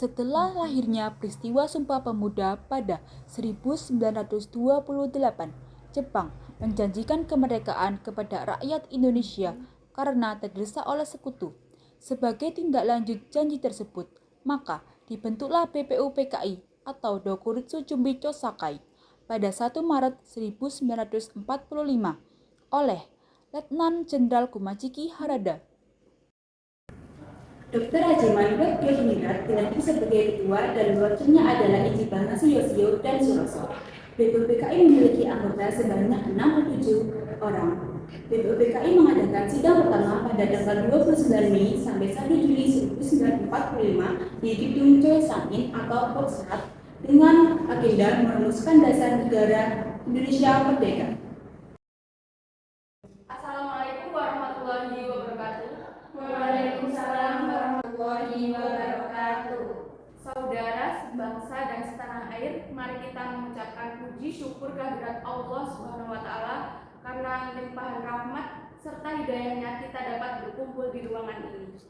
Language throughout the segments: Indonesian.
Setelah lahirnya peristiwa Sumpah Pemuda pada 1928, Jepang menjanjikan kemerdekaan kepada rakyat Indonesia karena terdesak oleh sekutu. Sebagai tindak lanjut janji tersebut, maka dibentuklah BPUPKI atau Dokuritsu Chumbi Chosakai pada 1 Maret 1945 oleh Letnan Jenderal Kumachiki Harada. Dr. Hajiman Wekdodiningrat dilantik sebagai ketua dan wakilnya adalah Ichiban Yosio dan Suroso. BPUPKI memiliki anggota sebanyak 67 orang. BPUPKI mengadakan sidang pertama pada tanggal 29 Mei sampai 1 Juli 1945 di Gedung Choi Sang-in atau Korsat dengan agenda merumuskan dasar negara Indonesia Merdeka. Assalamualaikum warahmatullahi wabarakatuh. Waalaikumsalam warahmatullahi wabarakatuh. Saudara sebangsa dan setanah air, mari kita mengucapkan puji syukur kehadirat Allah Subhanahu wa taala karena limpahan rahmat serta hidayahnya kita dapat berkumpul di ruangan ini.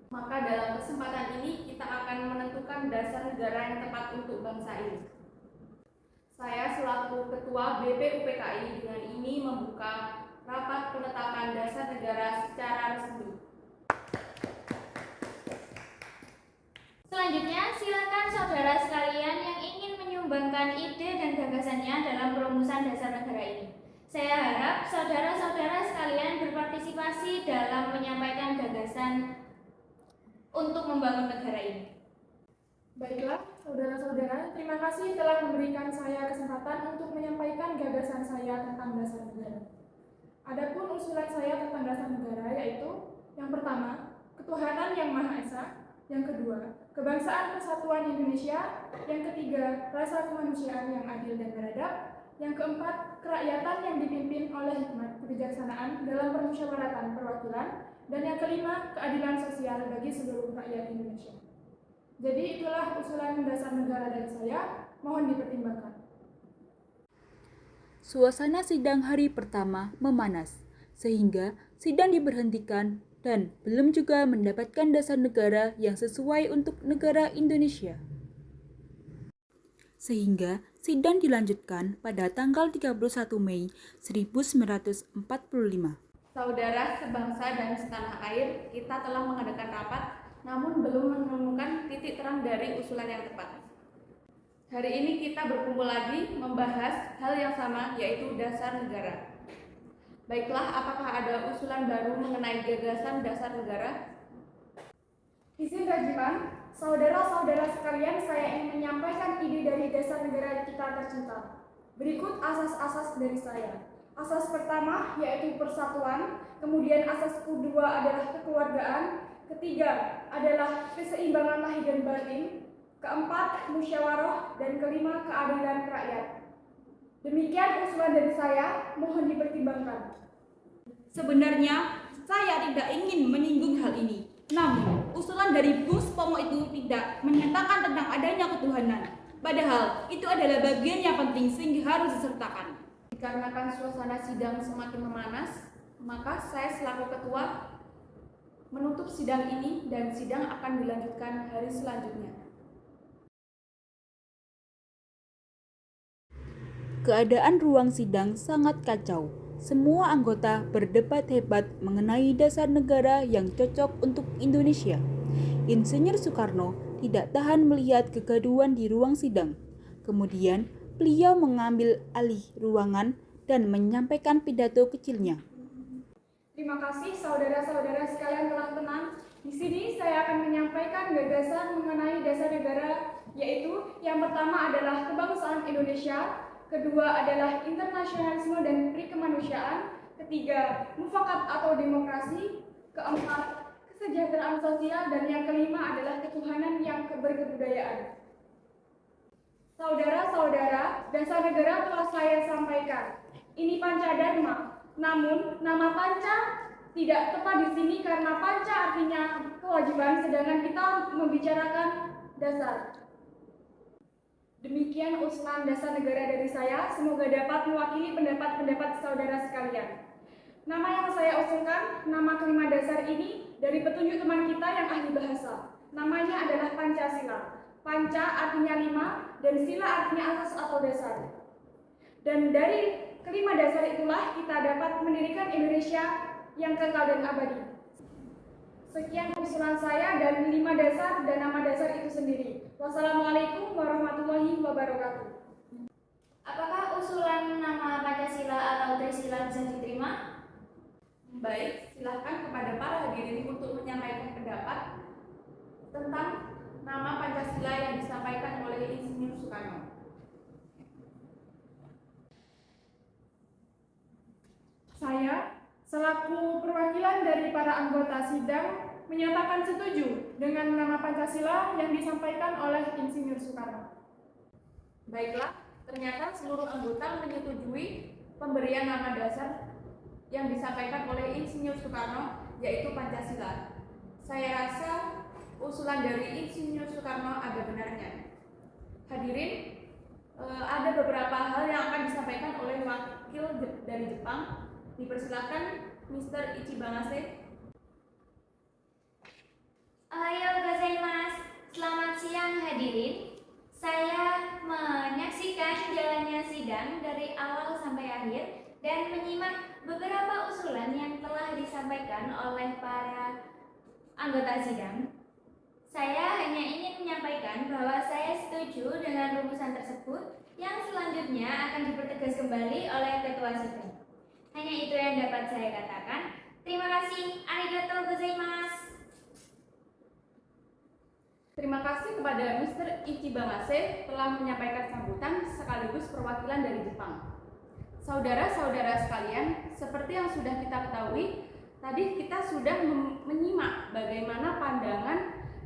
Maka dalam kesempatan ini kita akan menentukan dasar negara yang tepat untuk bangsa ini. Saya selaku Ketua BPUPKI dengan ini membuka rapat penetapan dasar negara secara resmi. Selanjutnya, silakan saudara sekalian yang ingin menyumbangkan ide dan gagasannya dalam perumusan dasar negara ini. Saya harap saudara-saudara sekalian berpartisipasi dalam menyampaikan gagasan untuk membangun negara ini. Baiklah, saudara-saudara, terima kasih telah memberikan saya kesempatan untuk menyampaikan gagasan saya tentang dasar negara. Adapun usulan saya tentang dasar negara yaitu yang pertama, ketuhanan yang Maha Esa, yang kedua, kebangsaan persatuan Indonesia, yang ketiga, rasa kemanusiaan yang adil dan beradab, yang keempat, kerakyatan yang dipimpin oleh hikmat kebijaksanaan dalam permusyawaratan perwakilan, dan yang kelima, keadilan sosial bagi seluruh rakyat Indonesia. Jadi itulah usulan dasar negara dari saya, mohon dipertimbangkan. Suasana sidang hari pertama memanas, sehingga sidang diberhentikan dan belum juga mendapatkan dasar negara yang sesuai untuk negara Indonesia. Sehingga sidang dilanjutkan pada tanggal 31 Mei 1945. Saudara sebangsa dan setanah air, kita telah mengadakan rapat namun belum menemukan titik terang dari usulan yang tepat. Hari ini kita berkumpul lagi membahas hal yang sama, yaitu dasar negara. Baiklah, apakah ada usulan baru mengenai gagasan dasar negara? Izin Rajiman, saudara-saudara sekalian, saya ingin menyampaikan ide dari dasar negara kita tercinta. Berikut asas-asas dari saya. Asas pertama yaitu persatuan, kemudian asas kedua adalah kekeluargaan, ketiga adalah keseimbangan lahir dan batin, keempat musyawarah, dan kelima keadilan rakyat. Demikian usulan dari saya, mohon dipertimbangkan. Sebenarnya saya tidak ingin menyinggung hal ini. Namun, usulan dari Bung Supomo itu tidak menyatakan tentang adanya ketuhanan. Padahal itu adalah bagian yang penting sehingga harus disertakan. Dikarenakan suasana sidang semakin memanas, maka saya selaku ketua menutup sidang ini dan sidang akan dilanjutkan hari selanjutnya. Keadaan ruang sidang sangat kacau. Semua anggota berdebat hebat mengenai dasar negara yang cocok untuk Indonesia. Insinyur Soekarno tidak tahan melihat kegaduhan di ruang sidang. Kemudian, beliau mengambil alih ruangan dan menyampaikan pidato kecilnya. Terima kasih saudara-saudara sekalian telah tenang. Di sini saya akan menyampaikan gagasan mengenai dasar negara, yaitu yang pertama adalah kebangsaan Indonesia, kedua adalah internasionalisme dan perikemanusiaan, ketiga mufakat atau demokrasi, keempat kesejahteraan sosial, dan yang kelima adalah ketuhanan yang berkebudayaan. Saudara-saudara, dasar negara telah saya sampaikan. Ini Pancadharma. Namun, nama panca tidak tepat di sini karena panca artinya kewajiban, sedangkan kita membicarakan dasar. Demikian usulan dasar negara dari saya, semoga dapat mewakili pendapat-pendapat saudara sekalian. Nama yang saya usulkan, nama kelima dasar ini dari petunjuk teman kita yang ahli bahasa. Namanya adalah Pancasila. Panca artinya 5 dan sila artinya asas atau dasar. Dan dari kelima dasar itulah kita dapat mendirikan Indonesia yang kekal dan abadi. Sekian usulan saya dan 5 dasar dan nama dasar itu sendiri. Wassalamualaikum warahmatullahi wabarakatuh. Apakah usulan nama Pancasila atau Trisila bisa diterima? Baik, silakan kepada para hadirin untuk menyampaikan pendapat tentang nama Pancasila yang disampaikan oleh Insinyur Soekarno. Saya, selaku perwakilan dari para anggota sidang, menyatakan setuju dengan nama Pancasila yang disampaikan oleh Insinyur Soekarno. Baiklah, ternyata seluruh anggota menyetujui pemberian nama dasar yang disampaikan oleh Insinyur Soekarno, yaitu Pancasila. Saya rasa usulan dari Insinyur Soekarno ada benarnya. Hadirin, ada beberapa hal yang akan disampaikan oleh wakil dari Jepang. Dipersilakan Mr. Ichibamase. Ohayo gozaimasu. Selamat siang hadirin. Saya menyaksikan jalannya sidang dari awal sampai akhir dan menyimak beberapa usulan yang telah disampaikan oleh para anggota sidang. Saya hanya ingin menyampaikan bahwa saya setuju dengan rumusan tersebut yang selanjutnya akan dipertegas kembali oleh ketua sidang. Hanya itu yang dapat saya katakan. Terima kasih. Arigatou gozaimasu. Terima kasih kepada Mr. Ichibamase telah menyampaikan sambutan sekaligus perwakilan dari Jepang. Saudara-saudara sekalian, seperti yang sudah kita ketahui, tadi kita sudah menyimak bagaimana pandangan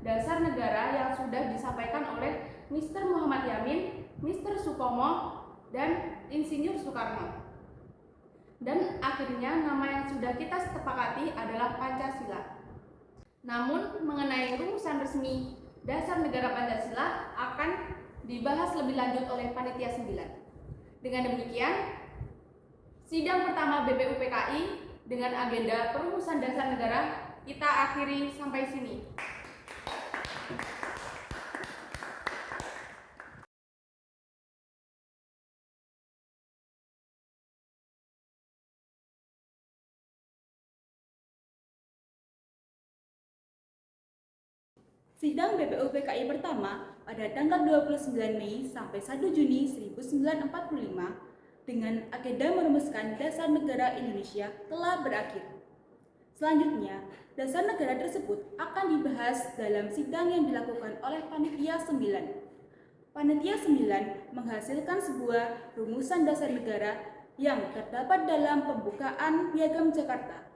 dasar negara yang sudah disampaikan oleh Mr. Muhammad Yamin, Mr. Supomo, dan Insinyur Soekarno. Dan akhirnya nama yang sudah kita sepakati adalah Pancasila. Namun mengenai rumusan resmi dasar negara Pancasila akan dibahas lebih lanjut oleh Panitia 9. Dengan demikian, sidang pertama BPUPKI dengan agenda perumusan dasar negara kita akhiri sampai sini. Sidang BPUPKI pertama pada tanggal 29 Mei sampai 1 Juni 1945 dengan agenda merumuskan dasar negara Indonesia telah berakhir. Selanjutnya, dasar negara tersebut akan dibahas dalam sidang yang dilakukan oleh Panitia 9. Panitia 9 menghasilkan sebuah rumusan dasar negara yang terdapat dalam pembukaan Piagam Jakarta